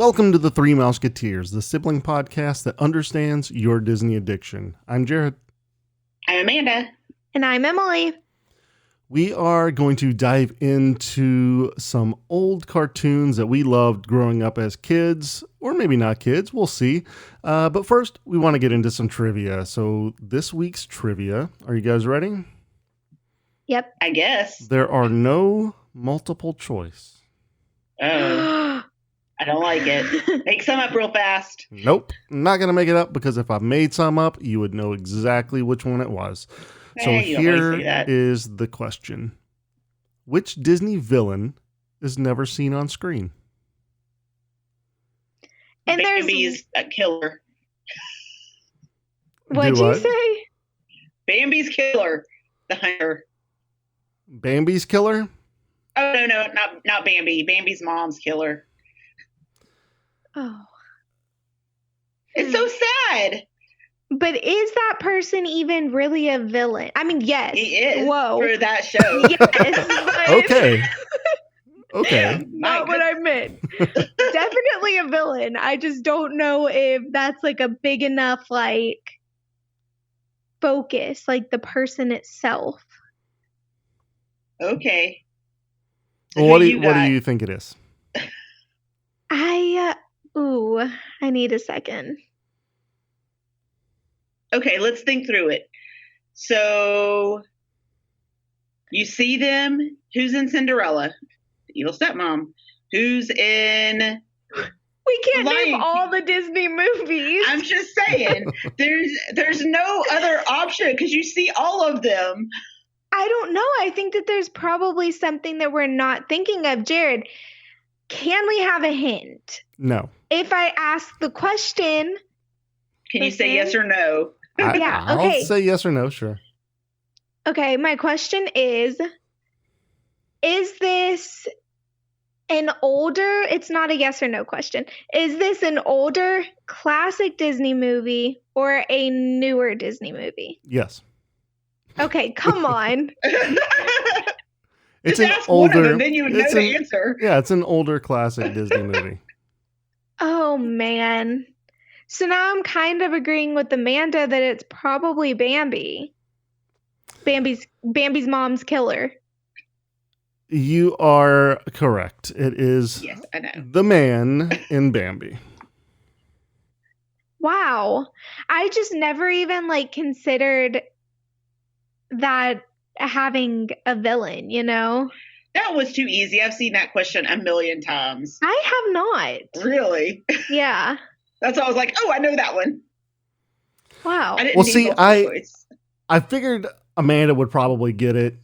Welcome to the Three Mouseketeers, the sibling podcast that understands your Disney addiction. I'm Jared. I'm Amanda. And I'm Emily. We are going to dive into some old cartoons that we loved growing up as kids, or maybe not kids, we'll see. But first, we want to get into some trivia. So this week's trivia, are you guys ready? Yep. I guess. There are no multiple choice. Oh, I don't like it. Make some up real fast. Nope, not going to make it up because if I made some up, you would know exactly which one it was. So here is the question. Which Disney villain is never seen on screen? And Bambi's a killer. What'd you say? Bambi's killer. The hunter. Bambi's killer? Oh, no, not Bambi. Bambi's mom's killer. Oh. It's so sad. But is that person even really a villain? I mean, yes. He is. Whoa. For that show. Yes. Okay. Okay. Not what I meant. Definitely a villain. I just don't know if that's like a big enough focus, like the person itself. Okay. Well, what do you think it is? I need a second. Okay, let's think through it. So, you see them. Who's in Cinderella? The evil stepmom. Who's in... We can't name all the Disney movies. I'm just saying. There's no other option because you see all of them. I don't know. I think that there's probably something that we're not thinking of. Jared, can we have a hint? No. If I ask the question... Can you say yes or no? I'll say yes or no, sure. Okay, my question is this an older, it's not a yes or no question, is this an older classic Disney movie or a newer Disney movie? Yes. Okay, come on. It's Just an ask older, one of them, then you would know the answer. Yeah, it's an older classic Disney movie. Oh, man. So now I'm kind of agreeing with Amanda that it's probably Bambi. Bambi's mom's killer. You are correct. It is the man in Bambi. Wow. I just never even That considered that having a villain, was too easy. I've seen that question a million times. I have not. Really? Yeah. That's why I was like, oh, I know that one. Wow. Well, see, I figured Amanda would probably get it.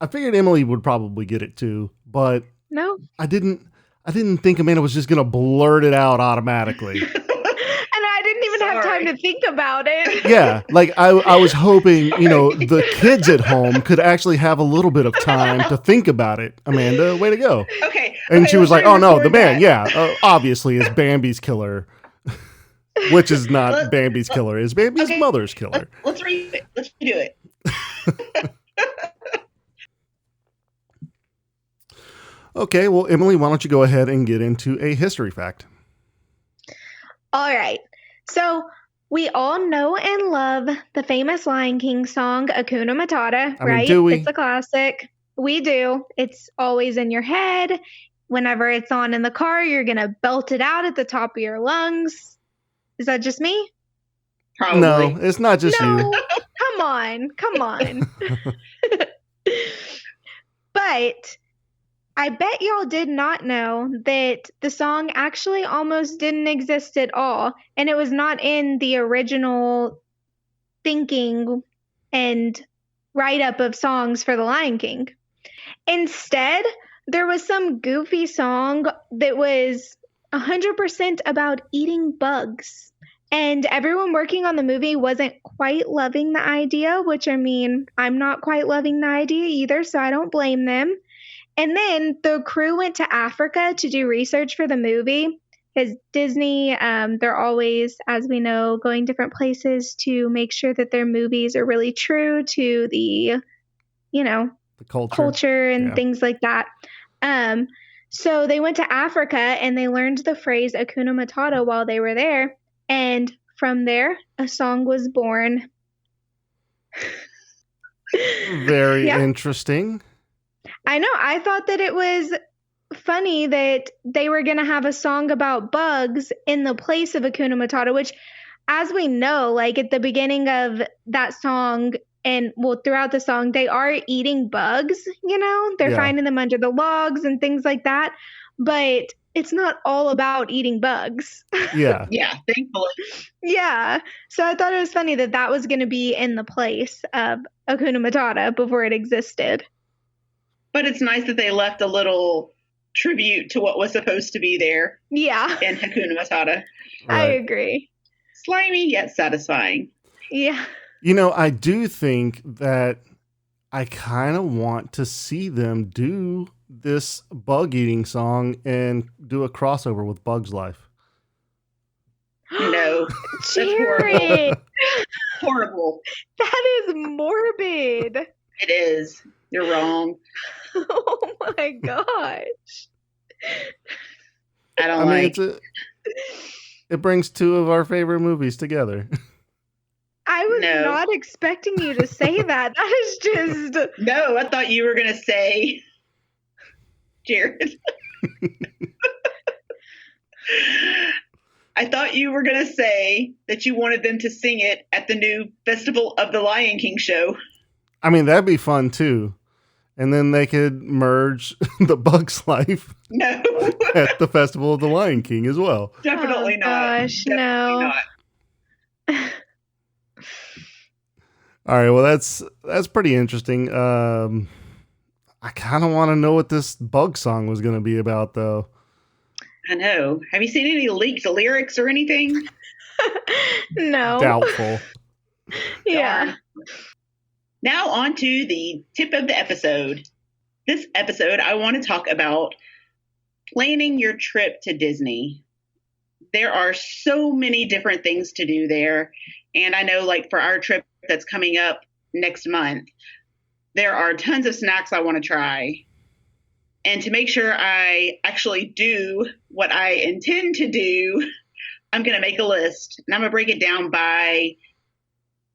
I figured Emily would probably get it too, but no, I didn't think Amanda was just going to blurt it out automatically. And I didn't even have time to think about it. Yeah, I was hoping, the kids at home could actually have a little bit of time to think about it. Amanda, way to go. Okay. And she was like, oh no, the man, obviously is Bambi's killer. Which is not Bambi's killer, is Bambi's mother's killer. Let's redo it. Okay, well, Emily, why don't you go ahead and get into a history fact? All right. So we all know and love the famous Lion King song, Hakuna Matata, right? Do we? It's a classic. We do. It's always in your head. Whenever it's on in the car, you're going to belt it out at the top of your lungs. Is that just me? Probably. No, it's not just you. Come on. But I bet y'all did not know that the song actually almost didn't exist at all. And it was not in the original thinking and write-up of songs for The Lion King. Instead, there was some goofy song that was 100% about eating bugs. And everyone working on the movie wasn't quite loving the idea, which I'm not quite loving the idea either, so I don't blame them. And then the crew went to Africa to do research for the movie. Because Disney, they're always, as we know, going different places to make sure that their movies are really true to the, the culture and things like that. So they went to Africa and they learned the phrase Hakuna Matata while they were there. And from there, a song was born. Very Yeah. interesting. I know. I thought that it was funny that they were going to have a song about bugs in the place of Hakuna Matata, which, as we know, like at the beginning of that song and well, throughout the song, they are eating bugs, they're Yeah. finding them under the logs and things like that. But it's not all about eating bugs. Yeah. Yeah, thankfully. Yeah. So I thought it was funny that that was going to be in the place of Hakuna Matata before it existed. But it's nice that they left a little tribute to what was supposed to be there Yeah. in Hakuna Matata. I agree. Slimy yet satisfying. Yeah. I do think that I kind of want to see them do this bug eating song and do a crossover with Bug's Life. No. Jared, Horrible. that is morbid. It is. You're wrong. Oh my gosh. I mean, it brings two of our favorite movies together. I was not expecting you to say that. That is just... No, I thought you were going to say... Jared. I thought you were going to say that you wanted them to sing it at the new Festival of the Lion King show. I mean, that'd be fun too. And then they could merge the Bug's Life at the Festival of the Lion King as well. Definitely not. Gosh, no. All right, well that's pretty interesting. I kind of want to know what this bug song was going to be about, though. I know. Have you seen any leaked lyrics or anything? No. Doubtful. Yeah. Darn. Now on to the tip of the episode. This episode, I want to talk about planning your trip to Disney. There are so many different things to do there. And I know, like, for our trip that's coming up next month, there are tons of snacks I want to try. And to make sure I actually do what I intend to do, I'm going to make a list. And I'm going to break it down by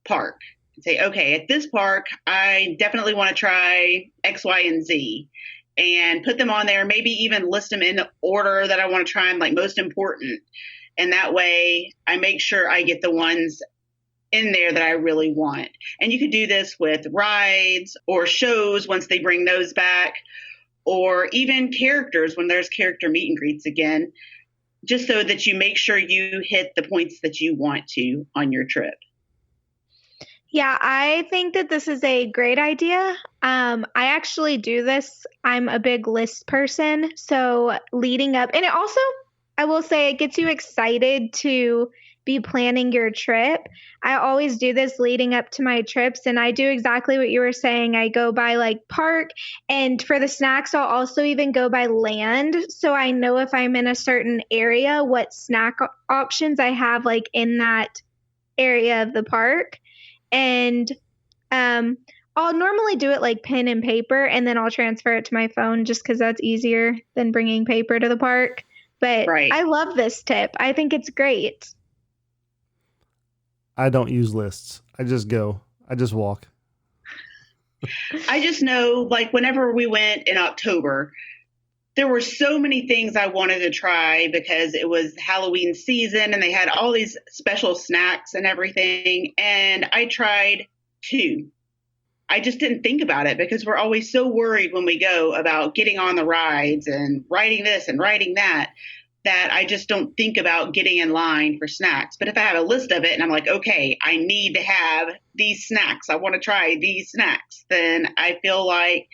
park. Say, okay, at this park, I definitely want to try X, Y, and Z, and put them on there, maybe even list them in the order that I want to try them, like most important. And that way I make sure I get the ones in there that I really want. And you could do this with rides or shows once they bring those back, or even characters when there's character meet and greets again, just so that you make sure you hit the points that you want to on your trip. Yeah, I think that this is a great idea. I actually do this. I'm a big list person. So leading up, and it also, I will say, it gets you excited to be planning your trip. I always do this leading up to my trips, and I do exactly what you were saying. I go by like park, and for the snacks, I'll also even go by land. So I know if I'm in a certain area, what snack options I have like in that area of the park. And I'll normally do it like pen and paper, and then I'll transfer it to my phone just because that's easier than bringing paper to the park. But right. I love this tip. I think it's great. I don't use lists. I just go. I just walk. I just know, like, whenever we went in October, there were so many things I wanted to try because it was Halloween season and they had all these special snacks and everything. And I tried 2. I just didn't think about it because we're always so worried when we go about getting on the rides and riding this and riding that, that I just don't think about getting in line for snacks. But if I have a list of it and I'm like, okay, I need to have these snacks, I want to try these snacks, then I feel like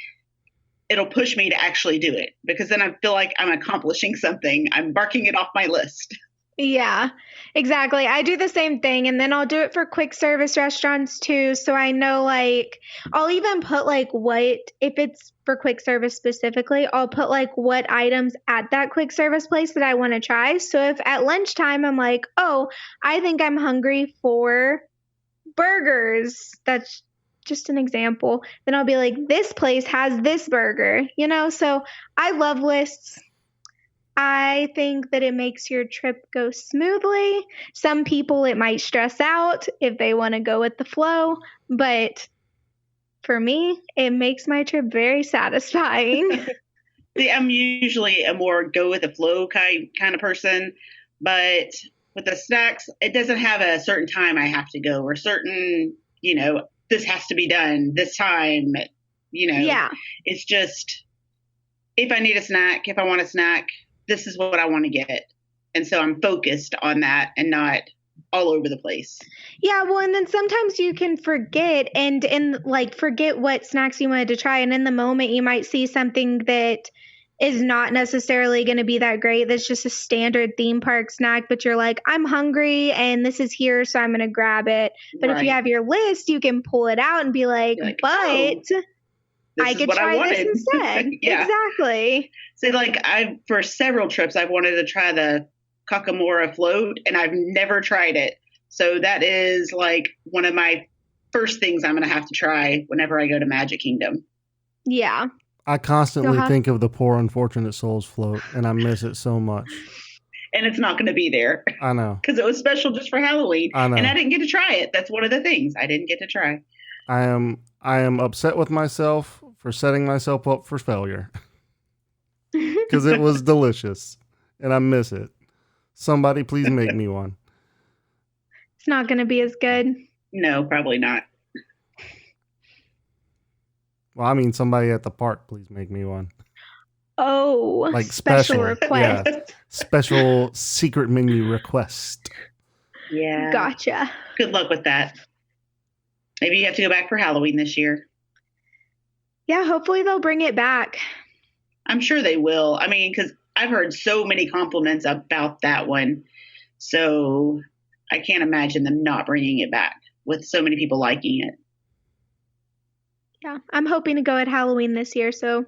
it'll push me to actually do it, because then I feel like I'm accomplishing something. I'm marking it off my list. Yeah, exactly. I do the same thing, and then I'll do it for quick service restaurants too. So I know, like, I'll even put like what, if it's for quick service specifically, I'll put like what items at that quick service place that I want to try. So if at lunchtime I'm like, oh, I think I'm hungry for burgers, that's just an example, then I'll be like, this place has this burger, so I love lists. I think that it makes your trip go smoothly. Some people it might stress out if they want to go with the flow, but for me, it makes my trip very satisfying. See, I'm usually a more go with the flow kind of person, but with the snacks, it doesn't have a certain time I have to go or certain, this has to be done this time. Yeah. It's just if I need a snack, if I want a snack, this is what I want to get. And so I'm focused on that and not all over the place. Yeah, well, and then sometimes you can forget and like forget what snacks you wanted to try, and in the moment you might see something that is not necessarily going to be that great. That's just a standard theme park snack, but you're like, I'm hungry and this is here, so I'm going to grab it. But if you have your list, you can pull it out and be like, but I could try this instead. Yeah. Exactly. So for several trips, I've wanted to try the Kakamora float, and I've never tried it. So that is like one of my first things I'm going to have to try whenever I go to Magic Kingdom. Yeah. I constantly think of the Poor Unfortunate Souls float, and I miss it so much. And it's not going to be there. I know. Because it was special just for Halloween. I know. And I didn't get to try it. That's one of the things I didn't get to try. I am upset with myself for setting myself up for failure. Because it was delicious, and I miss it. Somebody please make me one. It's not going to be as good. No, probably not. Well, I mean, somebody at the park, please make me one. Oh, like special request. Yeah, special secret menu request. Yeah. Gotcha. Good luck with that. Maybe you have to go back for Halloween this year. Yeah, hopefully they'll bring it back. I'm sure they will. I mean, because I've heard so many compliments about that one. So I can't imagine them not bringing it back with so many people liking it. Yeah, I'm hoping to go at Halloween this year, so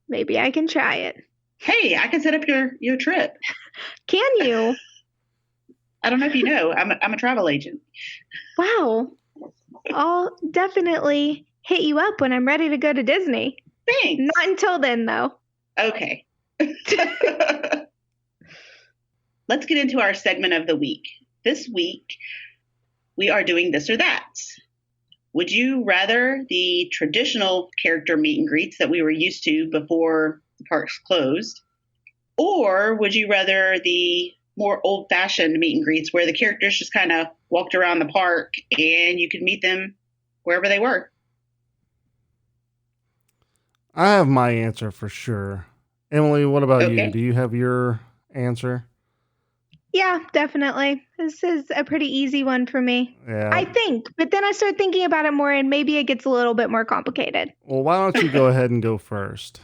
maybe I can try it. Hey, I can set up your trip. Can you? I don't know if you know. I'm a travel agent. Wow. I'll definitely hit you up when I'm ready to go to Disney. Thanks. Not until then, though. Okay. Let's get into our segment of the week. This week, we are doing this or that. Would you rather the traditional character meet and greets that we were used to before the parks closed, or would you rather the more old-fashioned meet and greets where the characters just kind of walked around the park and you could meet them wherever they were? I have my answer for sure. Emily, what about you? Do you have your answer? Yeah, definitely. This is a pretty easy one for me. Yeah. I think, but then I start thinking about it more and maybe it gets a little bit more complicated. Well, why don't you go ahead and go first?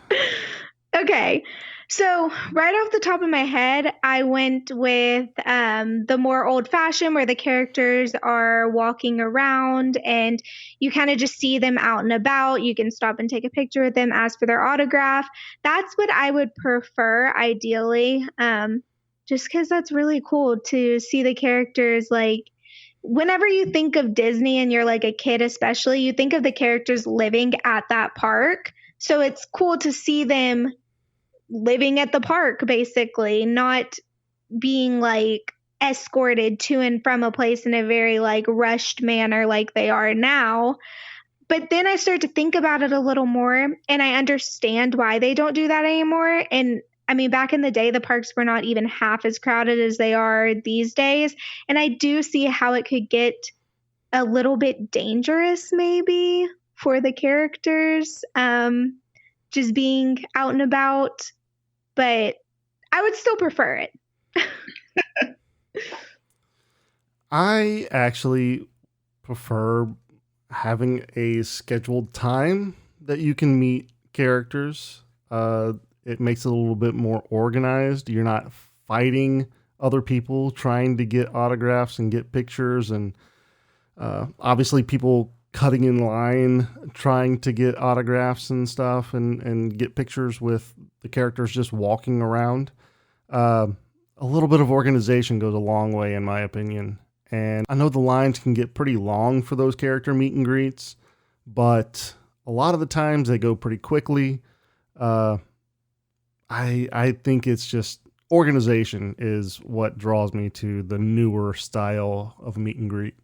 Okay. So right off the top of my head, I went with the more old-fashioned where the characters are walking around and you kind of just see them out and about. You can stop and take a picture with them, ask for their autograph. That's what I would prefer ideally, just because that's really cool to see the characters. Like whenever you think of Disney and you're like a kid especially, you think of the characters living at that park. So it's cool to see them living at the park, basically, not being like escorted to and from a place in a very like rushed manner like they are now. But then I start to think about it a little more and I understand why they don't do that anymore. And I mean, back in the day, the parks were not even half as crowded as they are these days. And I do see how it could get a little bit dangerous maybe for the characters. Just being out and about, but I would still prefer it. I actually prefer having a scheduled time that you can meet characters. It makes it a little bit more organized. You're not fighting other people trying to get autographs and get pictures, and obviously people cutting in line trying to get autographs and stuff and get pictures with the characters just walking around. A little bit of organization goes a long way in my opinion. And I know the lines can get pretty long for those character meet and greets, but a lot of the times they go pretty quickly. I think it's just organization is what draws me to the newer style of meet and greet.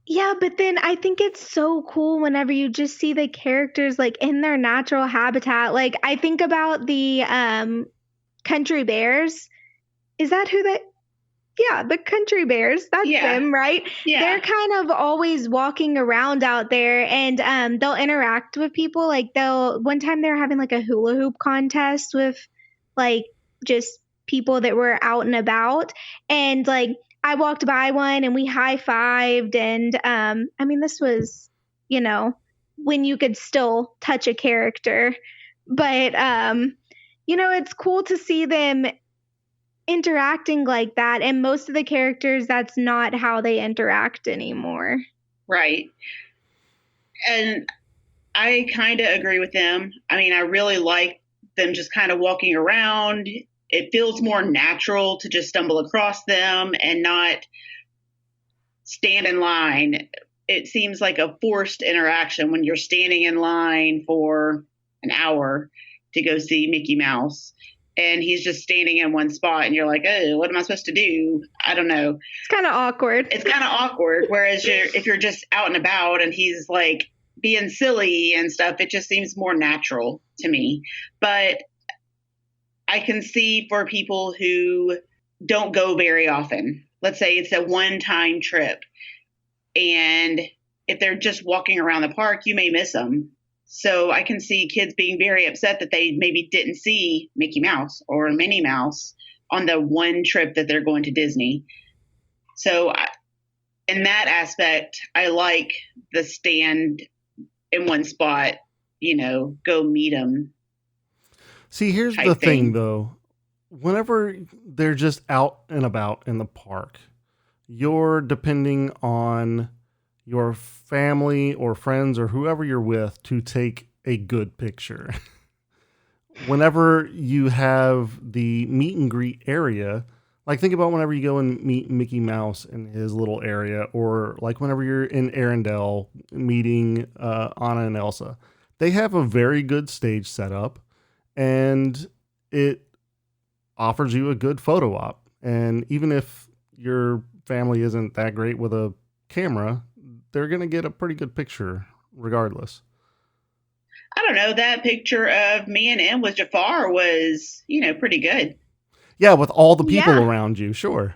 Yeah, but then I think it's so cool whenever you just see the characters like in their natural habitat. Like I think about the country bears. Is that who they? Yeah, the country bears. That's them, right? Yeah. They're kind of always walking around out there, and they'll interact with people. Like one time they were having like a hula hoop contest with like just people that were out and about, and like I walked by one and we high-fived, and I mean this was, when you could still touch a character, but it's cool to see them interacting like that, and most of the characters, that's not how they interact anymore. Right. And I kind of agree with them. I mean, I really like them just kind of walking around. It feels more natural to just stumble across them and not stand in line. It seems like a forced interaction when you're standing in line for an hour to go see Mickey Mouse. And he's just standing in one spot and you're like, oh, what am I supposed to do? I don't know. It's kind of awkward. Whereas if you're just out and about and he's like being silly and stuff, it just seems more natural to me. But I can see for people who don't go very often, let's say it's a one-time trip, and if they're just walking around the park, you may miss them. So I can see kids being very upset that they maybe didn't see Mickey Mouse or Minnie Mouse on the one trip that they're going to Disney. So in that aspect, I like the stand in one spot, go meet them. See, here's the thing, though. Whenever they're just out and about in the park, you're depending on your family or friends or whoever you're with to take a good picture. Whenever you have the meet and greet area, like think about whenever you go and meet Mickey Mouse in his little area, or like whenever you're in Arendelle meeting Anna and Elsa, they have a very good stage setup and it offers you a good photo op. And even if your family isn't that great with a camera, they're going to get a pretty good picture regardless. I don't know. That picture of me and Em with Jafar was, pretty good. Yeah, with all the people around you, sure.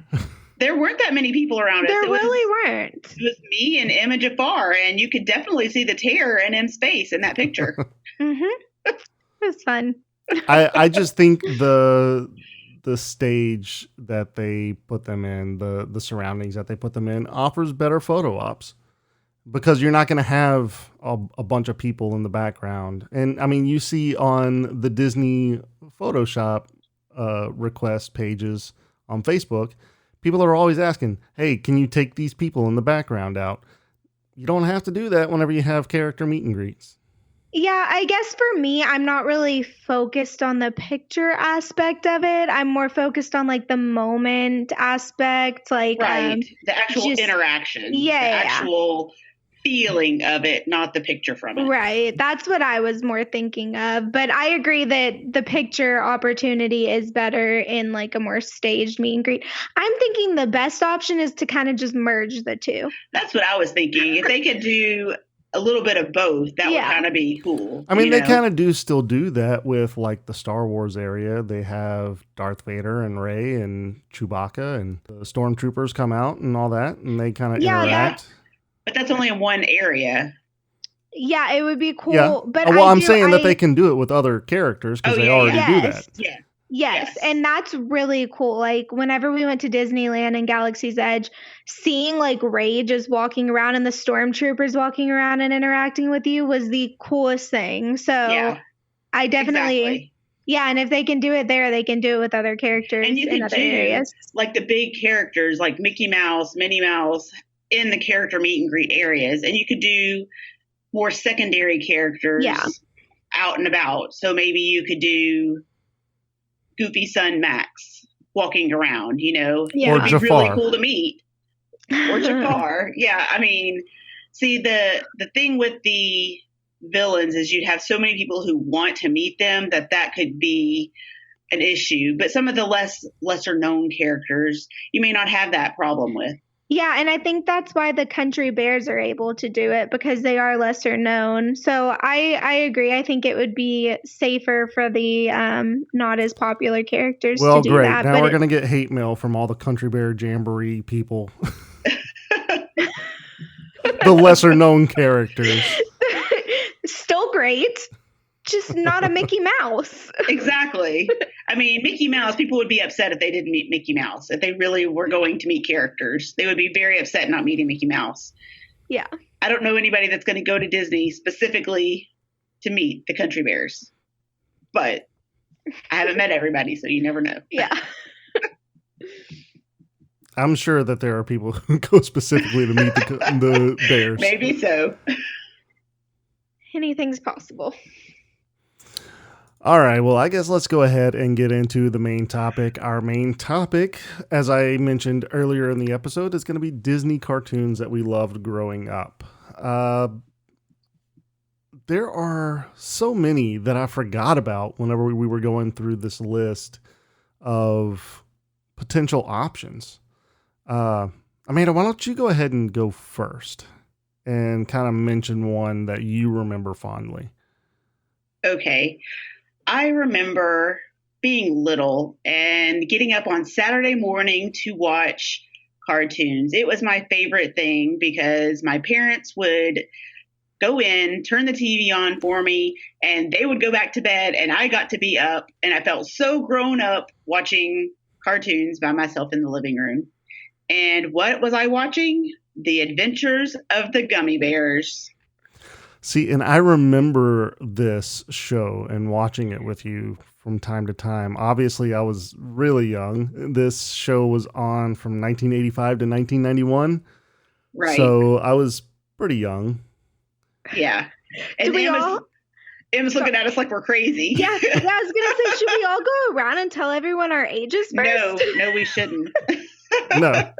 There weren't that many people around us. There really weren't. It was me and Em and Jafar, and you could definitely see the terror in Em's face in that picture. Mm-hmm. It was fun. I just think the stage that they put them in, the surroundings that they put them in, offers better photo ops. Because you're not going to have a bunch of people in the background. And I mean, you see on the Disney Photoshop request pages on Facebook, people are always asking, hey, can you take these people in the background out? You don't have to do that whenever you have character meet and greets. Yeah, I guess for me, I'm not really focused on the picture aspect of it. I'm more focused on like the moment aspect, like right, the actual interaction, the actual feeling of it, not the picture from it. Right, that's what I was more thinking of. But I agree that the picture opportunity is better in like a more staged meet and greet. I'm thinking the best option is to kind of just merge the two. That's what I was thinking. If they could do a little bit of both, that would kind of be cool. I mean, they kind of still do that with like the Star Wars area. They have Darth Vader and Rey and Chewbacca, and the stormtroopers come out and all that, and they kind of interact. Yeah. But that's only in one area. Yeah, it would be cool. Yeah. But I'm saying that they can do it with other characters because they already do that. Yeah. Yes, and that's really cool. Like whenever we went to Disneyland and Galaxy's Edge, seeing like Rey just walking around and the stormtroopers walking around and interacting with you was the coolest thing. So I definitely, and if they can do it there, they can do it with other characters and you in other areas. Like the big characters like Mickey Mouse, Minnie Mouse in the character meet and greet areas. And you could do more secondary characters out and about. So maybe you could do Goofy son Max walking around, Or it'd be Jafar. really cool to meet. Or Jafar. Yeah, I mean, see, the thing with the villains is you'd have so many people who want to meet them that could be an issue, but some of the lesser known characters you may not have that problem with. Yeah, and I think that's why the country bears are able to do it, because they are lesser known. So I agree. I think it would be safer for the not as popular characters Well, to do great. that. Now but we're going to get hate mail from all the Country Bear Jamboree people. The lesser known characters. Still great, just not a Mickey Mouse. Exactly. I mean, Mickey Mouse, people would be upset if they didn't meet Mickey Mouse. If they really were going to meet characters, they would be very upset not meeting Mickey Mouse. Yeah. I don't know anybody that's going to go to Disney specifically to meet the Country Bears, but I haven't met everybody, so you never know. Yeah. I'm sure that there are people who go specifically to meet the bears. Maybe so. Anything's possible. All right, well, I guess let's go ahead and get into the main topic. Our main topic, as I mentioned earlier in the episode, is going to be Disney cartoons that we loved growing up. There are so many that I forgot about whenever we were going through this list of potential options. Amanda, why don't you go ahead and go first and kind of mention one that you remember fondly? Okay. I remember being little and getting up on Saturday morning to watch cartoons. It was my favorite thing because my parents would go in, turn the TV on for me, and they would go back to bed, and I got to be up, and I felt so grown up watching cartoons by myself in the living room. And what was I watching? The Adventures of the Gummy Bears. See, and I remember this show and watching it with you from time to time. Obviously, I was really young. This show was on from 1985 to 1991. Right. So I was pretty young. Yeah. And Emma's looking at us like we're crazy. Yeah, I was going to say, should we all go around and tell everyone our ages first? No, we shouldn't. No.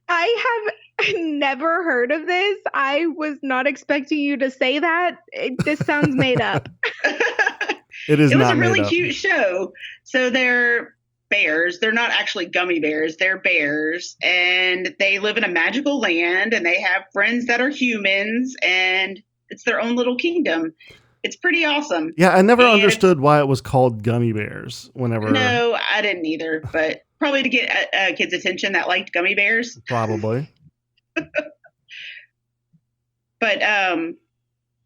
I have never heard of this. I was not expecting you to say that. This sounds made up. It is not made up. It was a really cute show. So they're bears. They're not actually gummy bears. They're bears. And they live in a magical land. And they have friends that are humans. And it's their own little kingdom. It's pretty awesome. Yeah, I never understood why it was called Gummy Bears whenever. No, I didn't either. But probably to get kids' attention that liked gummy bears. Probably. But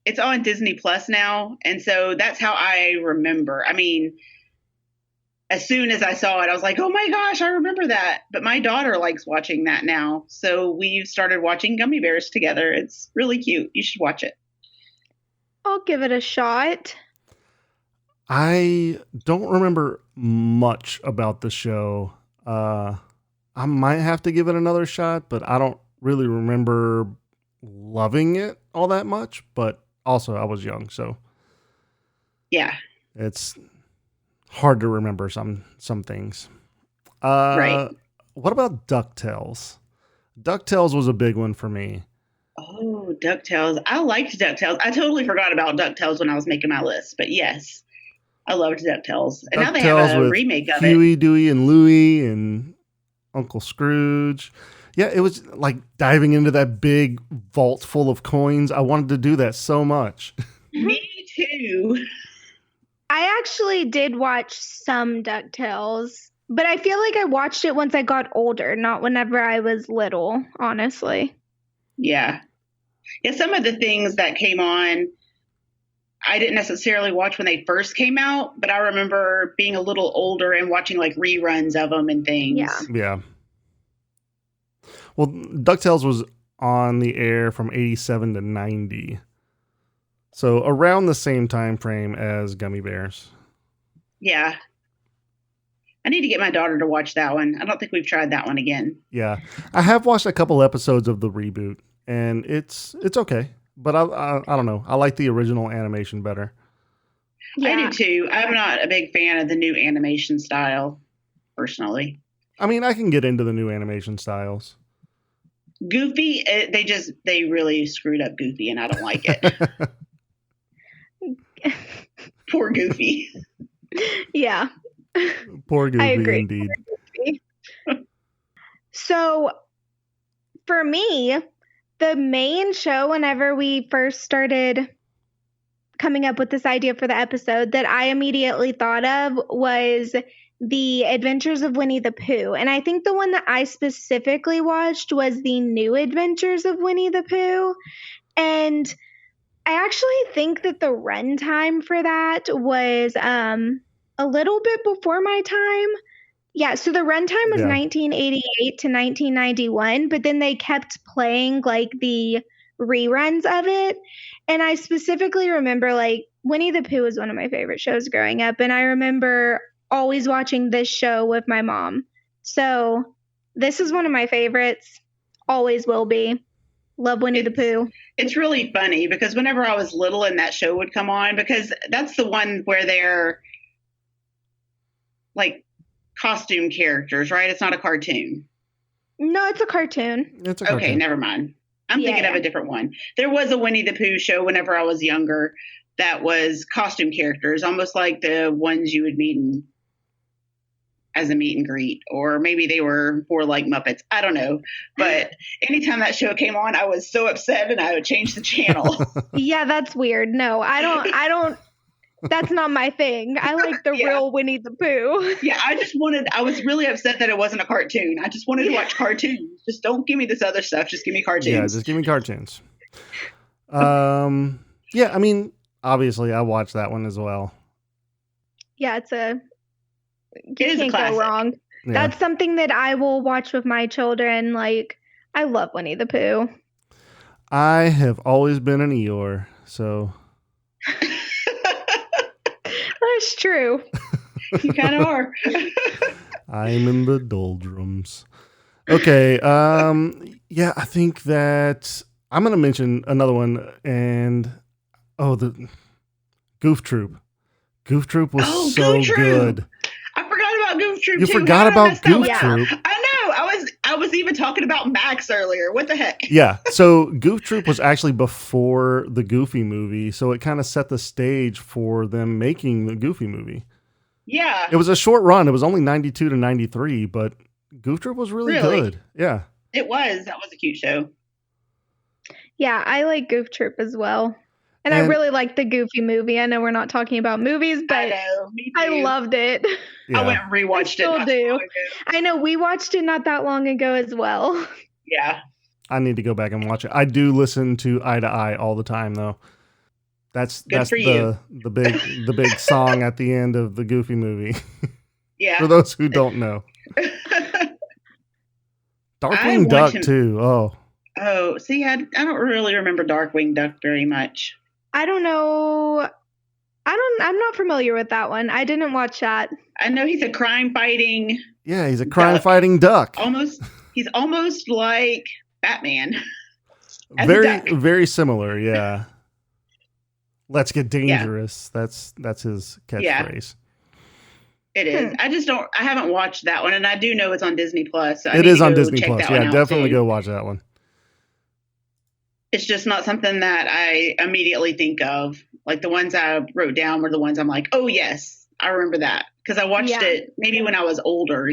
it's on Disney Plus now. And so that's how I remember. I mean, as soon as I saw it, I was like, oh my gosh, I remember that. But my daughter likes watching that now. So we've started watching Gummy Bears together. It's really cute. You should watch it. I'll give it a shot. I don't remember much about the show. I might have to give it another shot, but I don't really remember loving it all that much. But also, I was young, so yeah, it's hard to remember some things. Right. What about DuckTales? DuckTales was a big one for me. Oh, DuckTales. I liked DuckTales. I totally forgot about DuckTales when I was making my list, but yes, I loved DuckTales. And now they have a remake of Huey, Dewey, and Louie and Uncle Scrooge. Yeah, it was like diving into that big vault full of coins. I wanted to do that so much. Me too. I actually did watch some DuckTales, but I feel like I watched it once I got older, not whenever I was little, honestly. Yeah. Yeah, some of the things that came on, I didn't necessarily watch when they first came out, but I remember being a little older and watching like reruns of them and things. Yeah. Well, DuckTales was on the air from 87 to 90. So around the same time frame as Gummy Bears. Yeah. I need to get my daughter to watch that one. I don't think we've tried that one again. Yeah. I have watched a couple episodes of the reboot, and it's okay. But I don't know. I like the original animation better. Yeah. I do too. I'm not a big fan of the new animation style, personally. I mean, I can get into the new animation styles. Goofy, they really screwed up Goofy, and I don't like it. Poor Goofy. Yeah. Poor Goofy, I agree. indeed. So for me, the main show, whenever we first started coming up with this idea for the episode, that I immediately thought of was The Adventures of Winnie the Pooh. And I think the one that I specifically watched was The New Adventures of Winnie the Pooh. And I actually think that the runtime for that was a little bit before my time. Yeah, so the runtime was Yeah. 1988 to 1991, but then they kept playing like the reruns of it. And I specifically remember like Winnie the Pooh was one of my favorite shows growing up. And I remember always watching this show with my mom. So this is one of my favorites. Always will be. Love Winnie the Pooh. It's really funny because whenever I was little and that show would come on, because that's the one where they're like costume characters, right? It's not a cartoon. No, it's a cartoon. It's a cartoon. Okay, never mind. I'm thinking of a different one. There was a Winnie the Pooh show whenever I was younger that was costume characters, almost like the ones you would meet as a meet and greet, or maybe they were more like Muppets. I don't know. But anytime that show came on, I was so upset and I would change the channel. Yeah, that's weird. No, I don't. That's not my thing. I like the real Winnie the Pooh. Yeah, I was really upset that it wasn't a cartoon. I just wanted to watch cartoons. Just don't give me this other stuff. Just give me cartoons. Yeah, just give me cartoons. Yeah, I mean, obviously I watched that one as well. Yeah, it is can't go wrong. Yeah. That's something that I will watch with my children. Like, I love Winnie the Pooh. I have always been an Eeyore, so... That's true. You kind of are. I'm in the doldrums. Okay, yeah, I think that I'm going to mention another one, and the Goof Troop. Goof Troop was so good. I forgot about Goof Troop. You forgot about Goof Troop? I know. I was even talking about Max earlier. What the heck? Yeah. So Goof Troop was actually before the Goofy movie, so it kind of set the stage for them making the Goofy movie. Yeah. It was a short run. It was only 92 to 93, but Goof Troop was really good. Yeah. It was. That was a cute show. Yeah, I like Goof Troop as well. And I really liked the Goofy movie. I know we're not talking about movies, but I loved it. Yeah. I went and rewatched it. Do. I know we watched it not that long ago as well. Yeah. I need to go back and watch it. I do listen to Eye to Eye all the time, though. That's the big song at the end of the Goofy movie. Yeah. For those who don't know. Darkwing Duck too. Oh, see, I don't really remember Darkwing Duck very much. I don't know. I'm not familiar with that one. I didn't watch that. I know he's a crime fighting. Yeah, he's a crime fighting duck. He's almost like Batman. Very similar, yeah. Let's get dangerous. Yeah. That's his catchphrase. It is. I haven't watched that one, and I do know it's on Disney Plus. So it is on Disney Plus. Yeah, definitely go watch that one. It's just not something that I immediately think of. Like the ones I wrote down were the ones I'm like, oh yes, I remember that. Because I watched it maybe when I was older,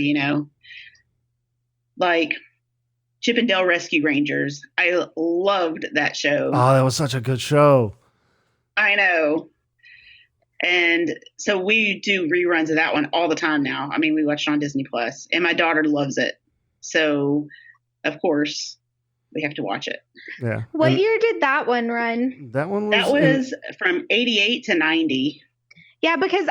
like Chip and Dale Rescue Rangers. I loved that show. Oh, that was such a good show. I know. And so we do reruns of that one all the time now. I mean, we watch it on Disney Plus, and my daughter loves it. So, of course, we have to watch it. Yeah. What year did that one run? That was from 88 to 90. Yeah, because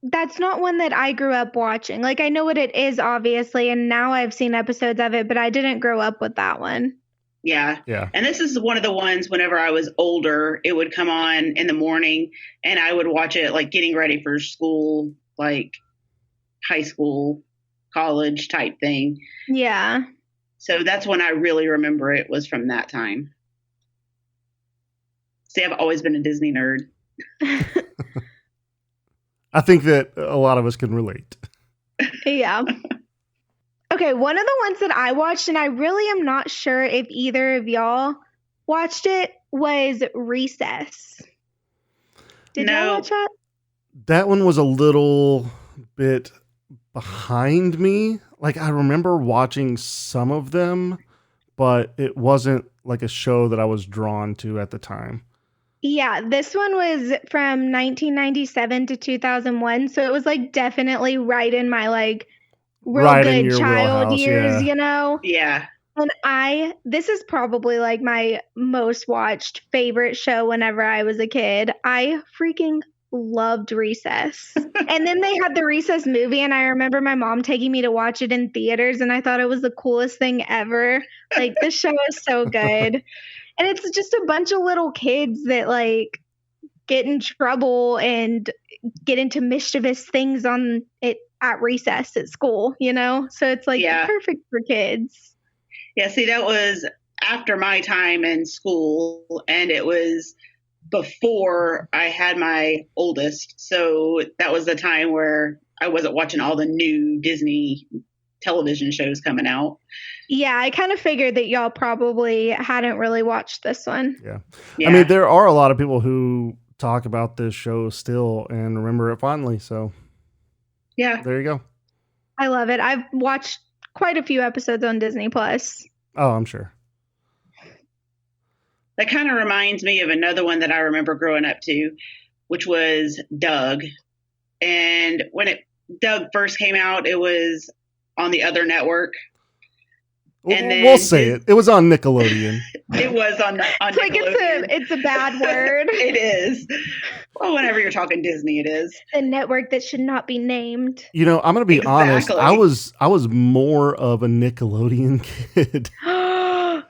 that's not one that I grew up watching. Like, I know what it is, obviously, and now I've seen episodes of it, but I didn't grow up with that one. Yeah. And this is one of the ones whenever I was older, it would come on in the morning and I would watch it like getting ready for school, like high school, college type thing. Yeah. So that's when I really remember it was from that time. See, I've always been a Disney nerd. I think that a lot of us can relate. Yeah. Okay, one of the ones that I watched, and I really am not sure if either of y'all watched it, was Recess. Did y'all watch that? That one was a little bit behind me. Like, I remember watching some of them, but it wasn't like a show that I was drawn to at the time. Yeah, this one was from 1997 to 2001, so it was like definitely right in my like real Right in good your child wheelhouse, years, yeah. you know? Yeah. And this is probably like my most watched favorite show whenever I was a kid. I freaking loved Recess. And then they had the Recess movie, and I remember my mom taking me to watch it in theaters, and I thought it was the coolest thing ever. Like, this show is so good. And it's just a bunch of little kids that like get in trouble and get into mischievous things on it at recess at school, you know? So it's like Yeah. perfect for kids. Yeah, see, that was after my time in school, and it was before I had my oldest. So that was the time where I wasn't watching all the new Disney television shows coming out. Yeah, I kind of figured that y'all probably hadn't really watched this one. Yeah. I mean, there are a lot of people who talk about this show still and remember it fondly. So, yeah, there you go. I love it. I've watched quite a few episodes on Disney Plus. Oh, I'm sure. That kind of reminds me of another one that I remember growing up to, which was Doug. And when Doug first came out, it was on the other network. And we'll say it. It was on Nickelodeon. It was on It's Nickelodeon. like it's a bad word. It is. Well, whenever you're talking Disney, it is. A network that should not be named. You know, I'm going to be honest. I was more of a Nickelodeon kid. I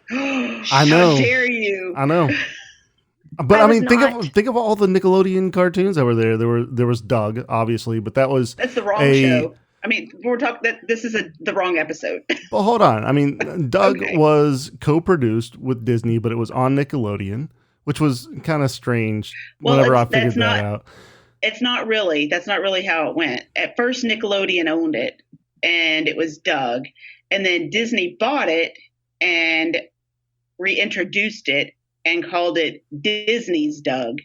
know. How dare you? I know. But I mean, think of all the Nickelodeon cartoons that were there. There was Doug, obviously, but that's the wrong show. I mean, we're talking that this is the wrong episode. Well, hold on. I mean, Doug was co-produced with Disney, but it was on Nickelodeon, which was kind of strange whenever I figured that out. It's not really. That's not really how it went. At first, Nickelodeon owned it, and it was Doug. And then Disney bought it and reintroduced it and called it Disney's Doug.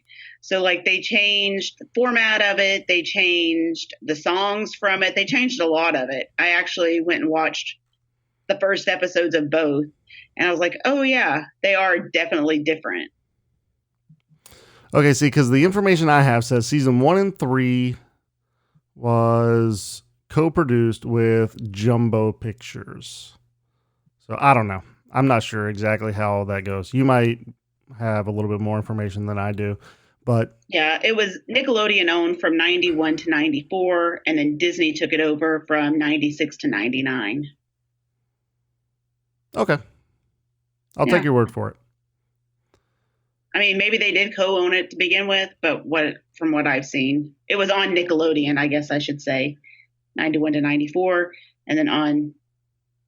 So like they changed the format of it. They changed the songs from it. They changed a lot of it. I actually went and watched the first episodes of both. And I was like, oh yeah, they are definitely different. Okay, see, because the information I have says season 1 and 3 was co-produced with Jumbo Pictures. So I don't know. I'm not sure exactly how that goes. You might have a little bit more information than I do. But yeah, it was Nickelodeon owned from 91 to 94, and then Disney took it over from 96 to 99. Okay. I'll take your word for it. I mean, maybe they did co-own it to begin with, but from what I've seen, it was on Nickelodeon, I guess I should say, 91 to 94, and then on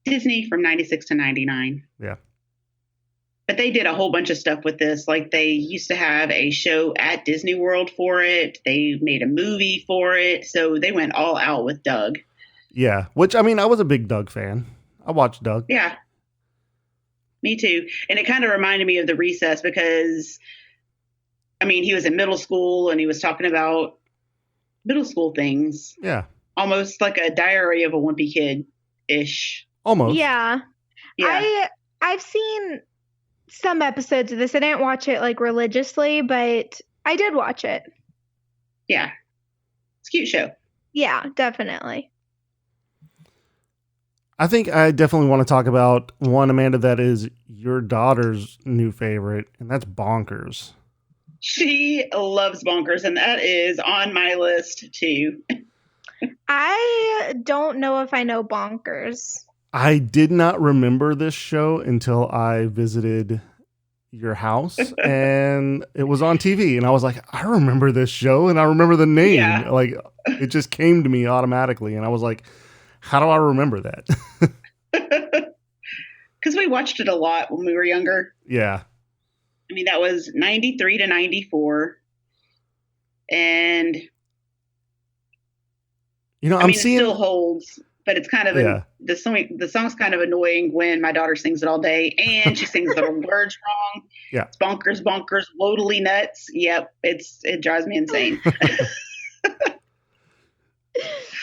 Disney from 96 to 99. Yeah. But they did a whole bunch of stuff with this. Like they used to have a show at Disney World for it. They made a movie for it. So they went all out with Doug. Yeah. Which, I mean, I was a big Doug fan. I watched Doug. Yeah. Me too. And it kind of reminded me of the Recess because, I mean, he was in middle school and he was talking about middle school things. Yeah. Almost like a Diary of a Wimpy Kid-ish. Almost. Yeah. I've seen some episodes of this. I didn't watch it like religiously, but I did watch it. Yeah. It's a cute show. Yeah, definitely. I think I definitely want to talk about one, Amanda, that is your daughter's new favorite, and that's Bonkers. She loves Bonkers, and that is on my list too. I don't know if I know Bonkers. I did not remember this show until I visited your house and it was on TV and I was like, I remember this show and I remember the name. Yeah. Like it just came to me automatically and I was like, how do I remember that? Because we watched it a lot when we were younger. Yeah. I mean, that was 93 to 94. And you know, it still holds. But it's kind of the song's kind of annoying when my daughter sings it all day and she sings the words wrong. Yeah. It's bonkers, woefully nuts. Yep. It drives me insane.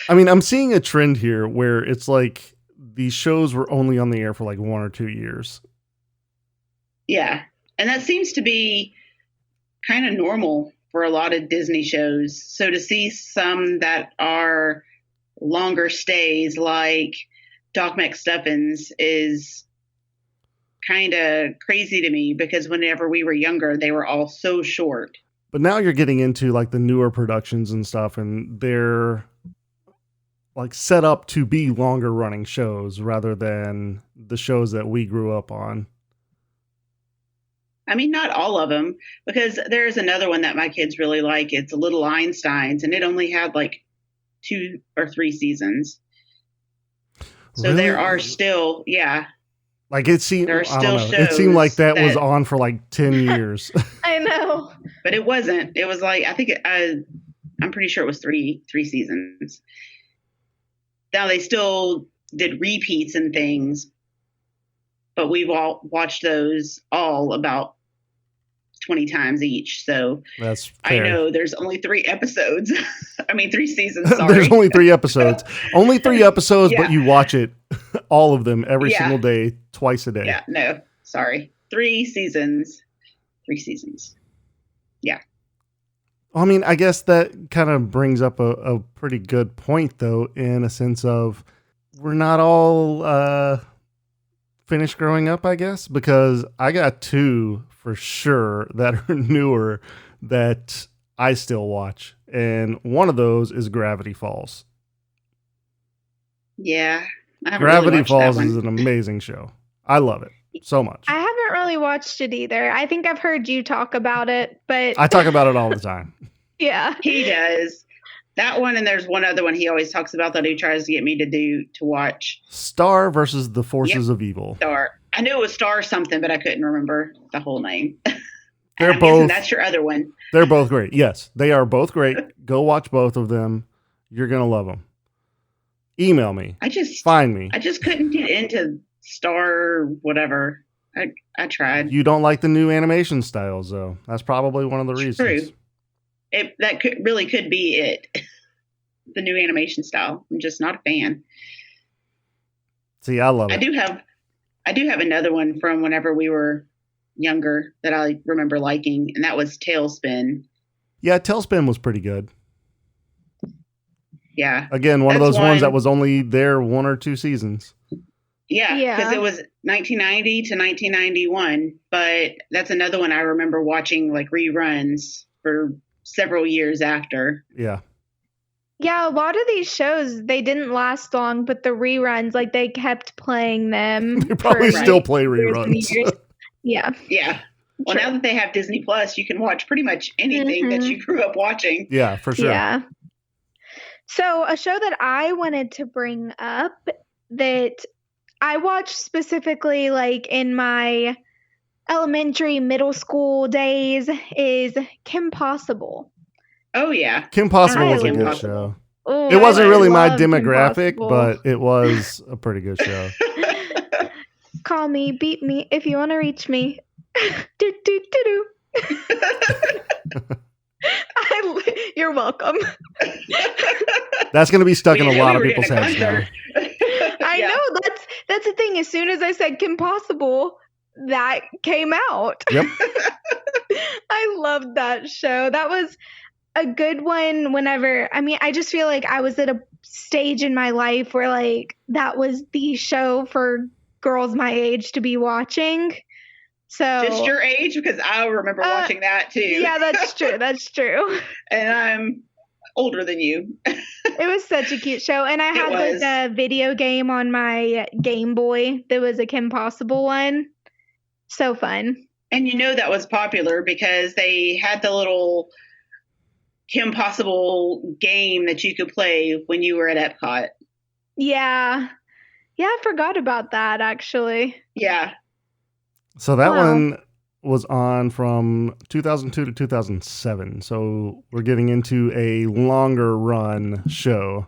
I mean, I'm seeing a trend here where it's like these shows were only on the air for like 1 or 2 years. Yeah. And that seems to be kind of normal for a lot of Disney shows. So to see some that are longer stays like Doc McStuffins is kind of crazy to me because whenever we were younger, they were all so short. But now you're getting into like the newer productions and stuff, and they're like set up to be longer running shows rather than the shows that we grew up on. I mean, not all of them, because there's another one that my kids really like. It's Little Einsteins, and it only had like 2 or 3 seasons. So Really? there are still, yeah. Like it seemed, There are I still don't know. It seemed shows like that was that- on for like 10 years. I know. But it wasn't. It was like, I think, I'm pretty sure it was three seasons. Now they still did repeats and things, but we've all watched those all about 20 times each. So That's fair. I know there's only 3 episodes. I mean, 3 seasons. Sorry. There's only 3 episodes. Only 3 episodes, Yeah. but you watch it, all of them, every Yeah. single day, twice a day. Yeah, no, sorry. 3 seasons. 3 seasons. Yeah. I mean, I guess that kind of brings up a pretty good point, though, in a sense of we're not all finished growing up, I guess, because I got 2 for sure that are newer that I still watch. And one of those is Gravity Falls. Yeah. I haven't Gravity really watched Falls that is one. an amazing show. I love it so much. I haven't really watched it either. I think I've heard you talk about it, but I talk about it all the time. yeah. He does. That one, and there's one other one he always talks about that he tries to get me to watch. Star versus the Forces of Evil. Star. I knew it was Star something, but I couldn't remember the whole name. They're I'm guessing both that's your other one. They're both great. Yes, they are both great. Go watch both of them. You're going to love them. Email me. Find me. I just couldn't get into Star whatever. I tried. You don't like the new animation styles, though. That's probably one of the reasons. True. That really could be it. The new animation style. I'm just not a fan. See, I love it. I do have another one from whenever we were younger that I remember liking, and that was Tailspin. Yeah, Tailspin was pretty good. Yeah. Again, one of That's those ones that one- was only there 1 or 2 seasons. Yeah, Yeah. because it was 1990 to 1991, but that's another one I remember watching like reruns for several years after. Yeah. Yeah, a lot of these shows, they didn't last long, but the reruns, like they kept playing them. They probably for still play years and reruns. years. Yeah. Yeah. Well, Sure. now that they have Disney Plus, you can watch pretty much anything that Mhm. you grew up watching. Yeah, for sure. Yeah. So, a show that I wanted to bring up that I watched specifically like in my elementary, middle school days is Kim Possible. Oh, yeah. Kim Possible I was a love good Possible. show. Oh, It wasn't I really my love Kim demographic, Possible. but it was a pretty good show. Call me, beat me if you want to reach me. do, do, do, do. You're welcome. That's going to be stuck in a We lot of were in people's a heads now. concert. I Yeah. know that's the thing. As soon as I said Kim Possible, that came out. Yep. I loved that show. That was a good one whenever, I mean, I just feel like I was at a stage in my life where like that was the show for girls my age to be watching. So Just your age, because I remember watching that too. yeah, that's true. That's true. And I'm older than you. It was such a cute show. And I had was. like a video game on my Game Boy that was a Kim Possible one. So fun. And you know that was popular because they had the little Kim Possible game that you could play when you were at Epcot. Yeah. Yeah, I forgot about that actually. Yeah. So that Wow. one was on from 2002 to 2007. So we're getting into a longer run show.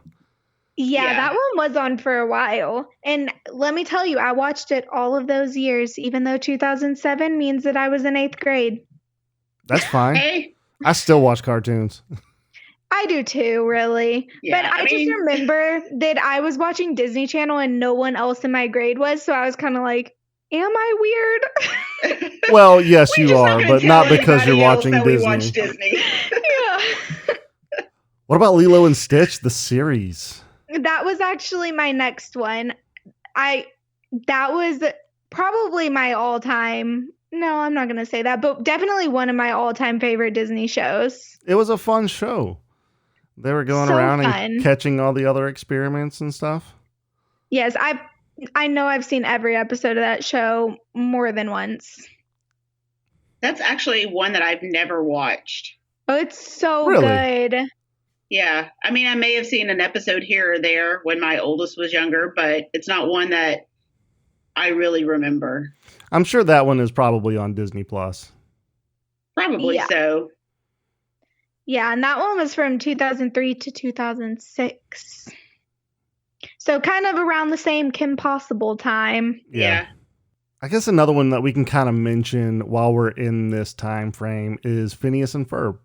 Yeah, Yeah. that one was on for a while. And let me tell you, I watched it all of those years, even though 2007 means that I was in 8th grade. That's fine. Hey, I still watch cartoons. I do too, really. Yeah, But I just remember that I was watching Disney Channel and no one else in my grade was, so I was kind of like, am I weird? Well, yes, We're you just are, not but gonna not tell because you're anybody else watching that we Disney. watch Disney. Yeah. What about Lilo and Stitch, the series? That was actually my next one. That was probably my all-time. No, I'm not going to say that, but definitely one of my all-time favorite Disney shows. It was a fun show. They were going So around fun. and catching all the other experiments and stuff. Yes, I know I've seen every episode of that show more than once. That's actually one that I've never watched. Oh, it's so Really? good. Yeah. I mean, I may have seen an episode here or there when my oldest was younger, but it's not one that I really remember. I'm sure that one is probably on Disney Plus. Probably Yeah. so. Yeah, and that one was from 2003 to 2006. So kind of around the same Kim Possible time. Yeah. I guess another one that we can kind of mention while we're in this time frame is Phineas and Ferb.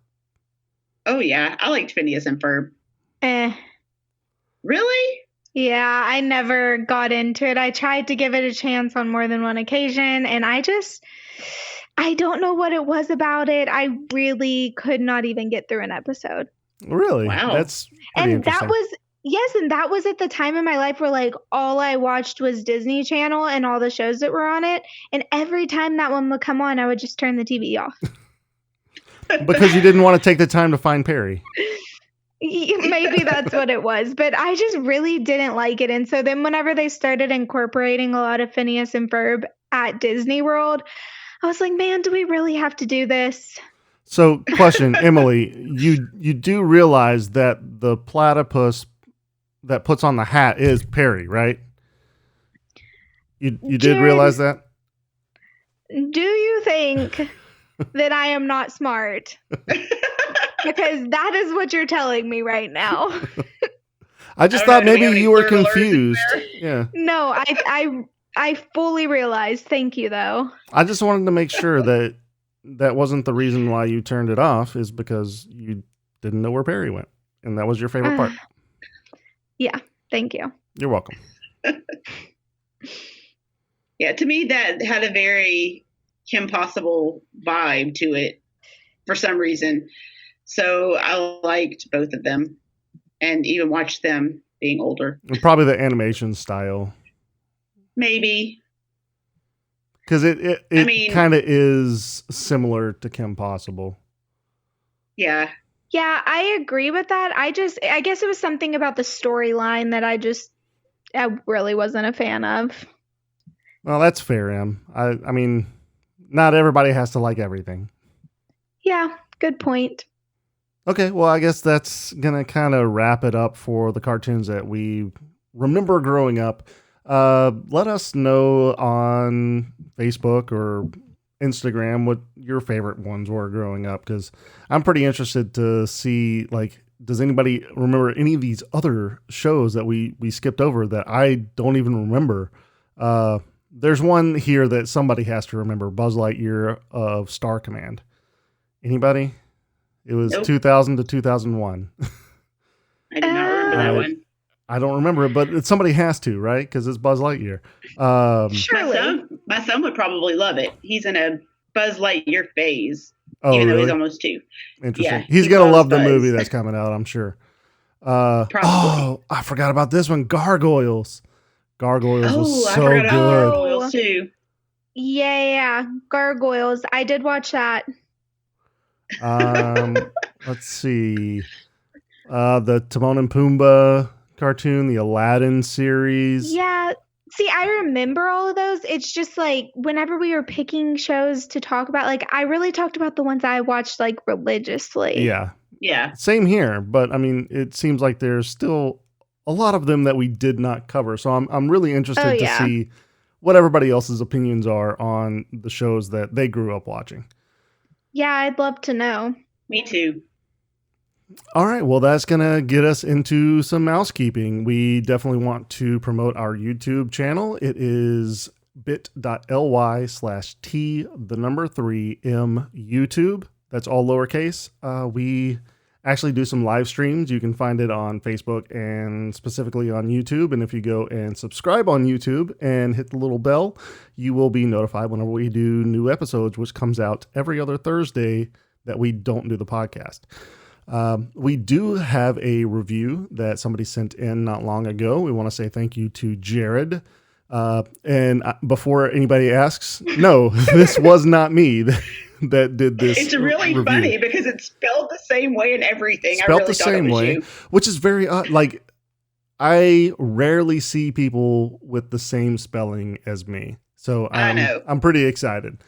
Oh, yeah. I liked Phineas and Ferb. Really? Yeah, I never got into it. I tried to give it a chance on more than one occasion, and I don't know what it was about it. I really could not even get through an episode. Really? Wow. That's pretty interesting. And that was at the time in my life where like all I watched was Disney Channel and all the shows that were on it. And every time that one would come on, I would just turn the TV off. Because you didn't want to take the time to find Perry. Maybe that's what it was, but I just really didn't like it. And so then whenever they started incorporating a lot of Phineas and Ferb at Disney World, I was like, man, do we really have to do this? So, question, Emily, you do realize that the platypus that puts on the hat is Perry, right? You did Jared, realize that? Do you think that I am not smart? Because that is what you're telling me right now. I just thought maybe you were confused. Yeah. No, I fully realized. Thank you, though. I just wanted to make sure that wasn't the reason why you turned it off, is because you didn't know where Perry went, and that was your favorite part. Yeah, thank you. You're welcome. Yeah, to me that had a very Kim Possible vibe to it for some reason. So I liked both of them and even watched them being older. And probably the animation style. Maybe. Because it kind of is similar to Kim Possible. Yeah. Yeah, I agree with that. I guess it was something about the storyline that I really wasn't a fan of. Well, that's fair, Em. I mean, not everybody has to like everything. Yeah, good point. Okay, well, I guess that's going to kind of wrap it up for the cartoons that we remember growing up. Let us know on Facebook or Instagram what your favorite ones were growing up, because I'm pretty interested to see, like, does anybody remember any of these other shows that we skipped over that I don't even remember? There's one here that somebody has to remember, Buzz Lightyear of Star Command. Anybody? It was 2000 to 2001. I do not remember that one. I don't remember it, but somebody has to, right? Because it's Buzz Lightyear. Surely. My son would probably love it. He's in a Buzz Lightyear phase, really? even though he's almost 2. Interesting. Yeah, he's going to love the movie that's coming out, I'm sure. Probably. Oh, I forgot about this one. Gargoyles. Gargoyles was so I forgot about good. Gargoyles too. Yeah, Gargoyles. I did watch that. Let's see. The Timon and Pumbaa cartoon, the Aladdin series. Yeah. See, I remember all of those. It's just like whenever we were picking shows to talk about, like I really talked about the ones I watched like religiously. Yeah. Yeah. Same here, but I mean, it seems like there's still a lot of them that we did not cover. So I'm really interested to see what everybody else's opinions are on the shows that they grew up watching. Yeah, I'd love to know. Me too. All right. Well, that's going to get us into some housekeeping. We definitely want to promote our YouTube channel. It is bit.ly/T3M YouTube. That's all lowercase. We actually do some live streams. You can find it on Facebook and specifically on YouTube. And if you go and subscribe on YouTube and hit the little bell, you will be notified whenever we do new episodes, which comes out every other Thursday that we don't do the podcast. We do have a review that somebody sent in not long ago. We want to say thank you to Jared. And before anybody asks, no, this was not me that did this. It's really review. Funny because it's spelled the same way and everything. Spelled I really the thought same it was way, you. which is very odd. Like, I rarely see people with the same spelling as me. So I know. I'm pretty excited.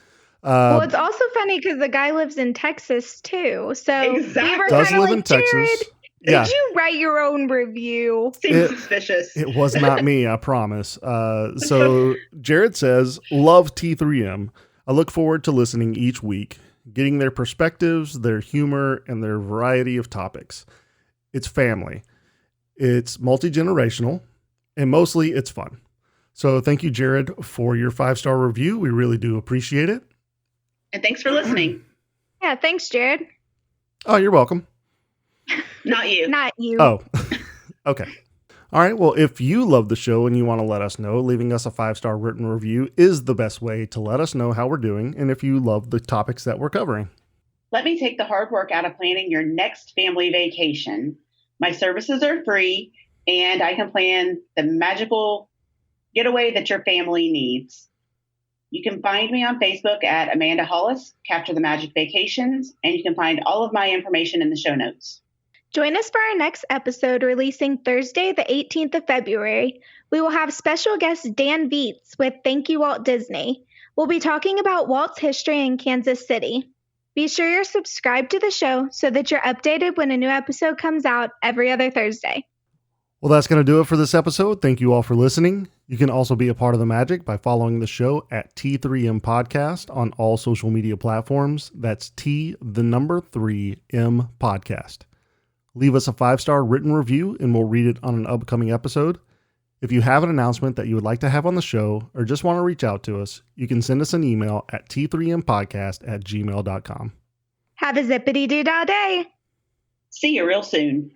Well, it's also funny because the guy lives in Texas too. So Exactly. we were Does kind of live like, in Texas. Jared, Yeah. did you write your own review? Seems suspicious. It was not me, I promise. So Jared says, love T3M. I look forward to listening each week, getting their perspectives, their humor, and their variety of topics. It's family. It's multi-generational, and mostly it's fun. So thank you, Jared, for your 5-star review. We really do appreciate it. And thanks for listening. Yeah, thanks, Jared. Oh, you're welcome. Not you. Not you. Oh, okay. All right. Well, if you love the show and you want to let us know, leaving us a 5-star written review is the best way to let us know how we're doing and if you love the topics that we're covering. Let me take the hard work out of planning your next family vacation. My services are free, and I can plan the magical getaway that your family needs. You can find me on Facebook at Amanda.hollis, Capture the Magic Vacations, and you can find all of my information in the show notes. Join us for our next episode releasing Thursday, the 18th of February. We will have special guest Dan Vietz with Thank You, Walt Disney. We'll be talking about Walt's history in Kansas City. Be sure you're subscribed to the show so that you're updated when a new episode comes out every other Thursday. Well, that's going to do it for this episode. Thank you all for listening. You can also be a part of the magic by following the show at T3M Podcast on all social media platforms. That's T3M Podcast. Leave us a 5-star written review and we'll read it on an upcoming episode. If you have an announcement that you would like to have on the show or just want to reach out to us, you can send us an email at t3mpodcast@gmail.com. Have a zippity-doo-dah day. See you real soon.